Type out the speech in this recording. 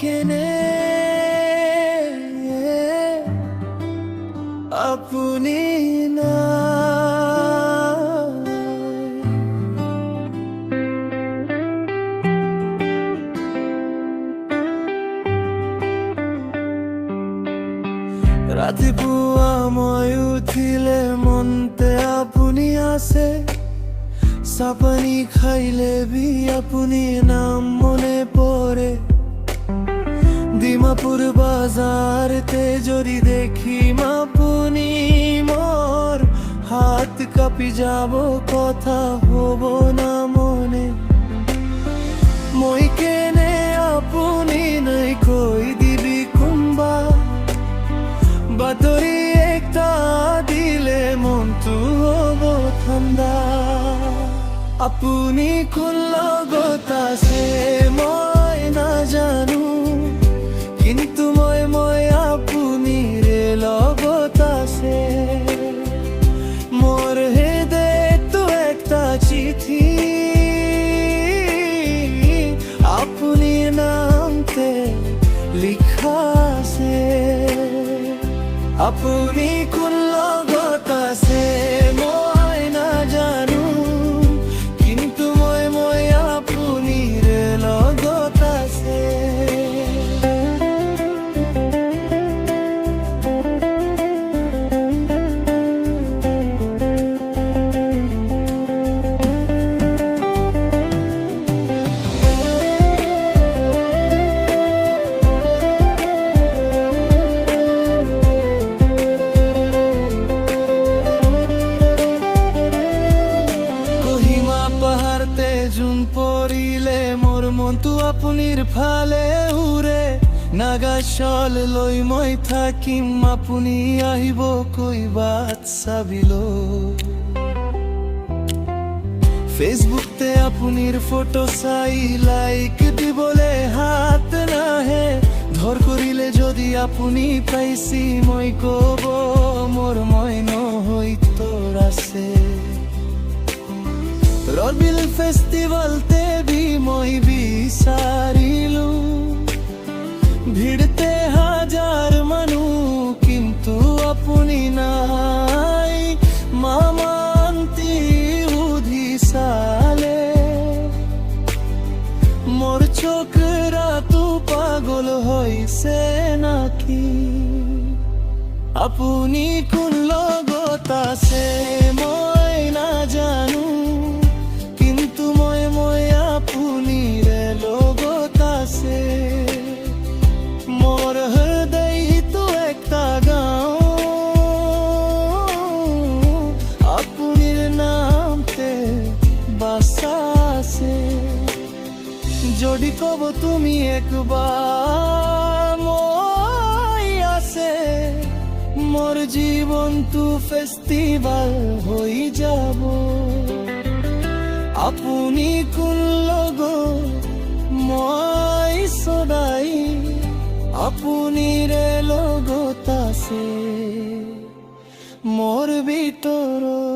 কেনে আপুনি ৰাতিপুৱা মই উঠিলে মনতে আপুনি আছে, চাপানি খাইলে বি আপুনি নাম মনে পড়ে। ডিমাপুর বাজারতে যদি দেখিম আপুনি মোর হাত কাঁপি যাব, কথা হব না মনে। মই কেনে আপুনি নাই কৈ দিবি কোনবা, বাতৰি একটা দিলে মনটো হব ঠাণ্ডা। আপুনি কোন লগত আছে মই নাজানো, কিন্তু মই আপুনিৰে লগত আছে। মোৰ হৃদয়টো একটা চিঠি, আপুনিৰ নামতে লিখা আছে। আপুনি কোন লগত আছে মই নাজানো, কিন্তু মই আপুনিৰে লগত আছে। জোন পৰিলে মোৰ মনটো আপুনিৰ ফালে উৰে। নাগা চল লৈ মই থাকিম, আপুনি আহিব কৈ বাট চাবিলো। ফেচবুকতে আপুনিৰ ফটো চাই লাইক দিবলে হাত নাহে। ধৰ কৰিলে যদি আপুনি পাইছি মই কব মোৰ মই নহৈ তোৰ আছে। ৰবিল ফেষ্টিভেলতে বি মই বিচাৰিলো, ভিড়তে হাজাৰ মানুহ কিন্তু আপুনি নাই। মামান্তি সুধি চালে মোৰ চকুৰাটো পাগল হৈছে নাকি। আপুনি কোন লগত আছে মই নাজানো, কিন্তু মই আপুনিৰে লগত আছে। মোৰ হৃদয়টো একটা গাঁও, আপুনিৰ নামতে বাসা আছে। যদি কব তুমি একবাৰ মই আছে, মোৰ জীৱনটো ফেষ্টিভেল হৈ যাব। আপুনি কোন লগত মই সদায় আপুনিৰে লগত আছে মোৰ ভিতৰত।